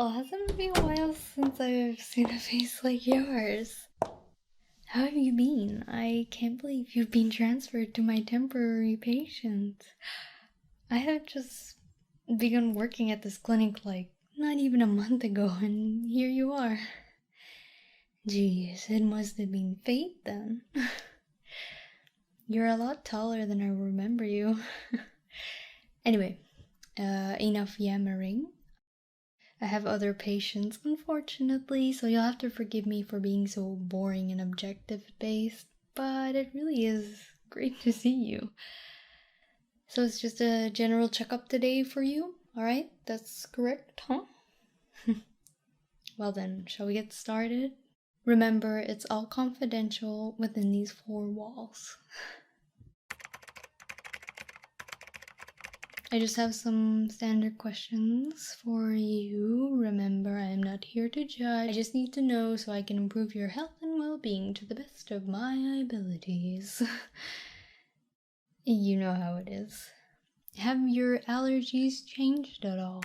well, hasn't it been a while since I've seen a face like yours? How have you been? I can't believe you've been transferred to my temporary patient. I have just begun working at this clinic like not even a month ago, and here you are. Geez, it must have been fate then. You're a lot taller than I remember you. Anyway, enough yammering. I have other patients, unfortunately, so you'll have to forgive me for being so boring and objective-based, but it really is great to see you. So it's just a general checkup today for you, alright? That's correct, huh? Well then, shall we get started? Remember, it's all confidential within these 4 walls. I just have some standard questions for you. Remember, I am not here to judge. I just need to know so I can improve your health and well-being to the best of my abilities. You know how it is. Have your allergies changed at all?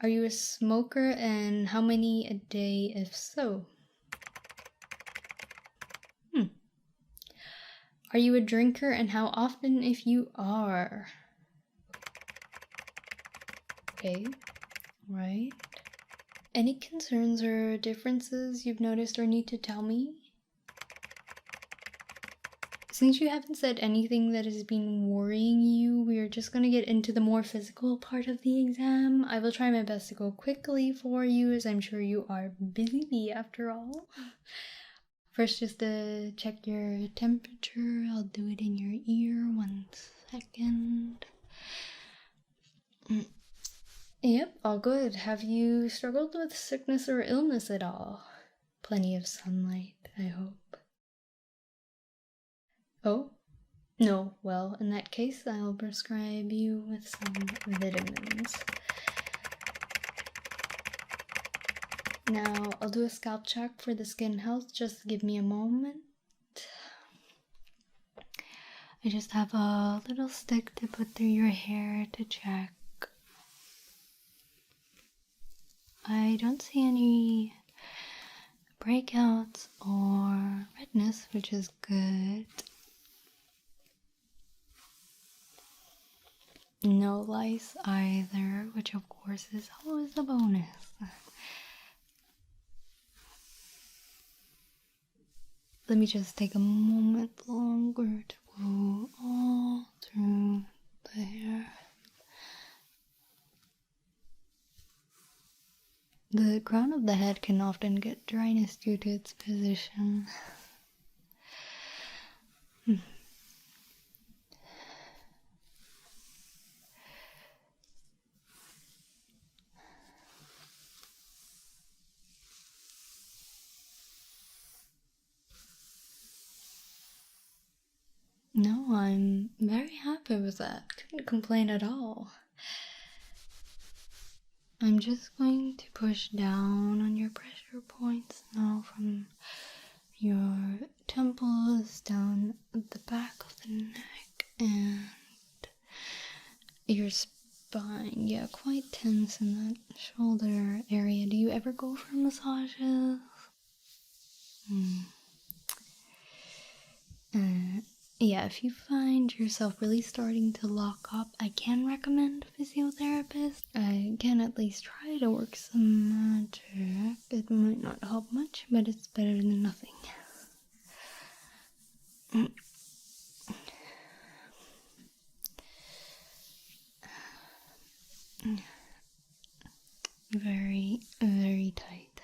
Are you a smoker, and how many a day if so? Are you a drinker, and how often if you are? Okay, right. Any concerns or differences you've noticed or need to tell me? Since you haven't said anything that has been worrying you, we are just gonna get into the more physical part of the exam. I will try my best to go quickly for you, as I'm sure you are busy after all. First, just to check your temperature, I'll do it in your ear. 1 second. Yep, all good. Have you struggled with sickness or illness at all? Plenty of sunlight, I hope. Oh? No, well, in that case, I'll prescribe you with some vitamins. Now, I'll do a scalp check for the skin health. Just give me a moment. I just have a little stick to put through your hair to check. I don't see any breakouts or redness, which is good. No lice either, which of course is always a bonus. Let me just take a moment longer to go all through the hair. The crown of the head can often get dryness due to its position. No, I'm very happy with that. Couldn't complain at all. I'm just going to push down on your pressure points now from your temples down the back of the neck and your spine. Yeah, quite tense in that shoulder area. Do you ever go for massages? Yeah, if you find yourself really starting to lock up, I can recommend a physiotherapist. I can at least try to work some magic. It might not help much, but it's better than nothing. Very, very tight.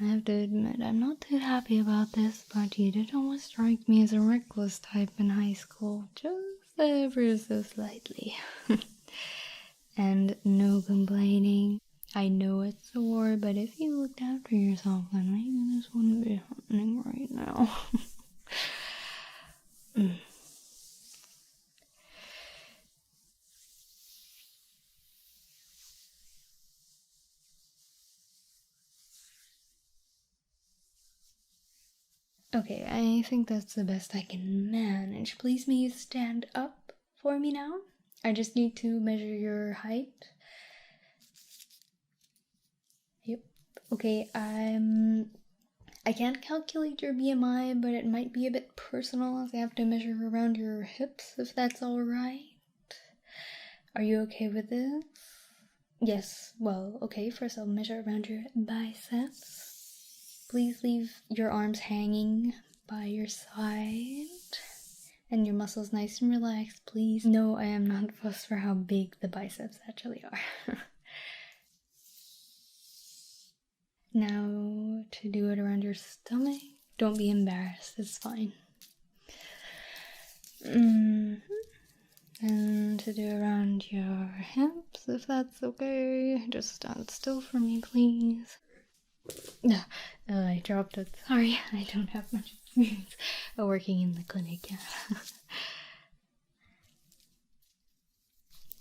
I have to admit, I'm not too happy about this, but you did almost strike me as a reckless type in high school, just ever so slightly. And no complaining. I know it's sore, but if you looked after yourself, then maybe this wouldn't be happening right now. Okay, I think that's the best I can manage. Please may you stand up for me now? I just need to measure your height. Yep. Okay, I can't calculate your BMI, but it might be a bit personal as I have to measure around your hips, if that's alright. Are you okay with this? Yes, well, okay, first I'll measure around your biceps. Please leave your arms hanging by your side. And your muscles nice and relaxed, please. No, I am not fussed for how big the biceps actually are. Now, to do it around your stomach. Don't be embarrassed, it's fine. And to do around your hips, if that's okay. Just stand still for me, please. I dropped it. Sorry, I don't have much experience working in the clinic yet.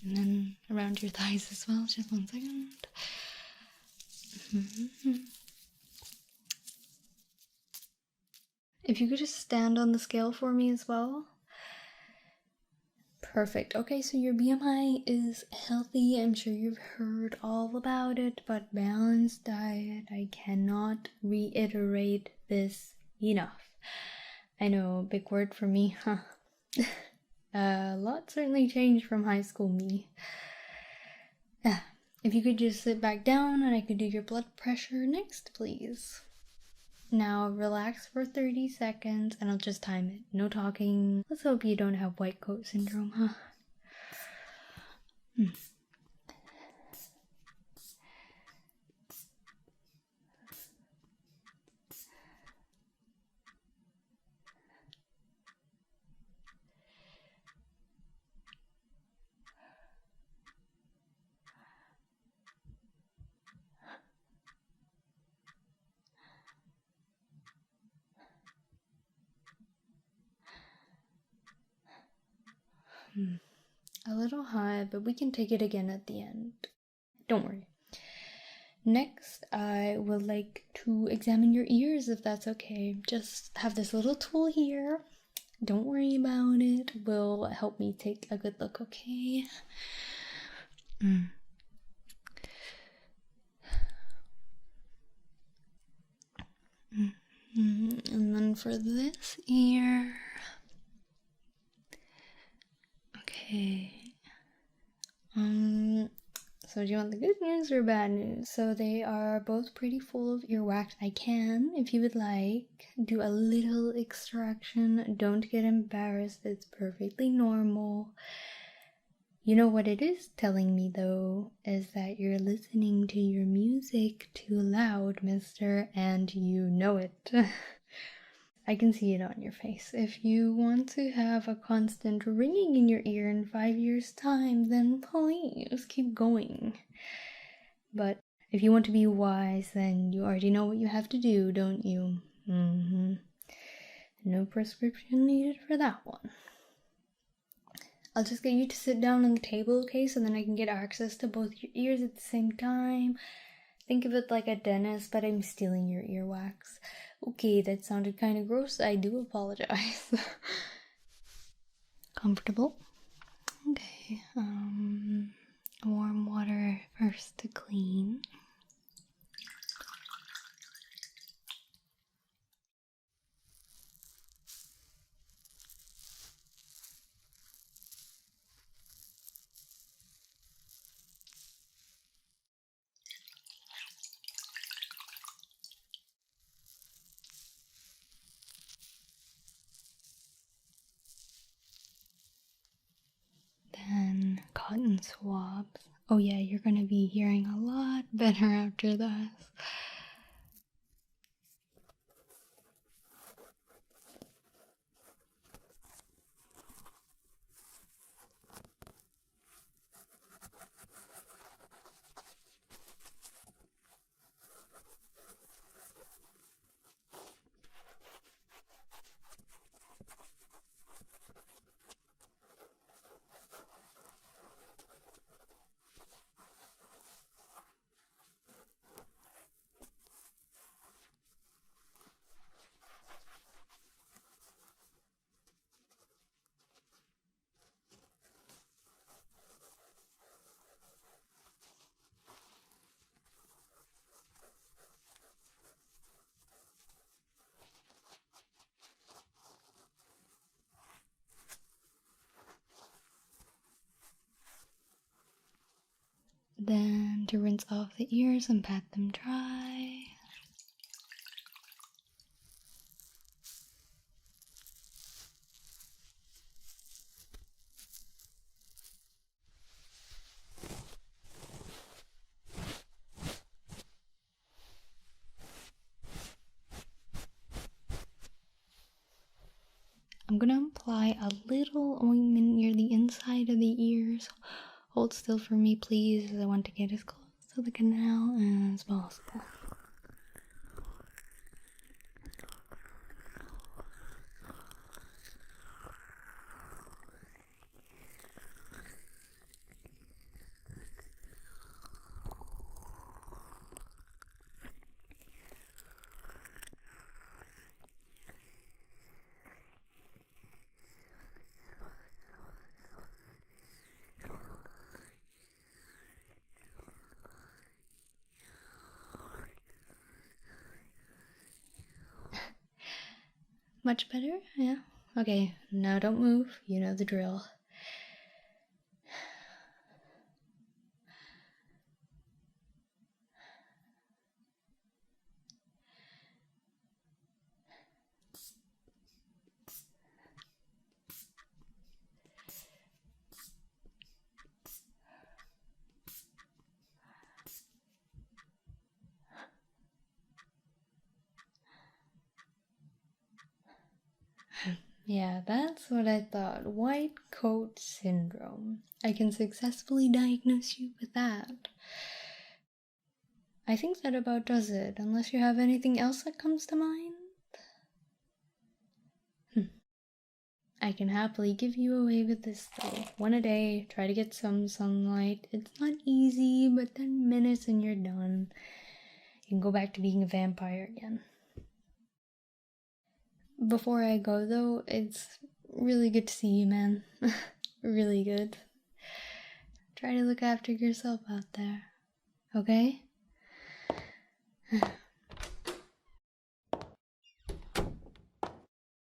And then around your thighs as well. Just 1 second. If you could just stand on the scale for me as well. Perfect. Okay, so your BMI is healthy. I'm sure you've heard all about it, but balanced diet, I cannot reiterate this enough. I know, big word for me, huh? A lot certainly changed from high school me. If you could just sit back down and I could do your blood pressure next, please. Now relax for 30 seconds and I'll just time it. No talking. Let's hope you don't have white coat syndrome, huh? A little high, but we can take it again at the end. Don't worry. Next, I would like to examine your ears if that's okay. Just have this little tool here. Don't worry about it. It will help me take a good look, okay? And then for this ear. Okay. So do you want the good news or bad news? So they are both pretty full of earwax. I can, if you would like, do a little extraction. Don't get embarrassed. It's perfectly normal. You know what it is telling me, though, is that you're listening to your music too loud, mister, and you know it. I can see it on your face. If you want to have a constant ringing in your ear in 5 years' time, then please keep going. But if you want to be wise, then you already know what you have to do, don't you? No prescription needed for that one. I'll just get you to sit down on the table, okay? So then I can get access to both your ears at the same time. Think of it like a dentist, but I'm stealing your earwax. Okay, that sounded kind of gross. I do apologize. Comfortable? Okay, warm water first to clean. Then cotton swabs. Oh yeah, you're gonna be hearing a lot better after this. then to rinse off the ears and pat them dry. I'm gonna apply a little ointment near the inside of the ears. Hold still for me, please, as I want to get as close to the canal as possible. Much better? Yeah? Okay, now don't move. You know the drill. Yeah, that's what I thought. White coat syndrome. I can successfully diagnose you with that. I think that about does it, unless you have anything else that comes to mind. I can happily give you away with this though. 1 a day, try to get some sunlight. It's not easy, but 10 minutes and you're done. You can go back to being a vampire again. Before I go though, it's really good to see you, man. Really good. Try to look after yourself out there. Okay?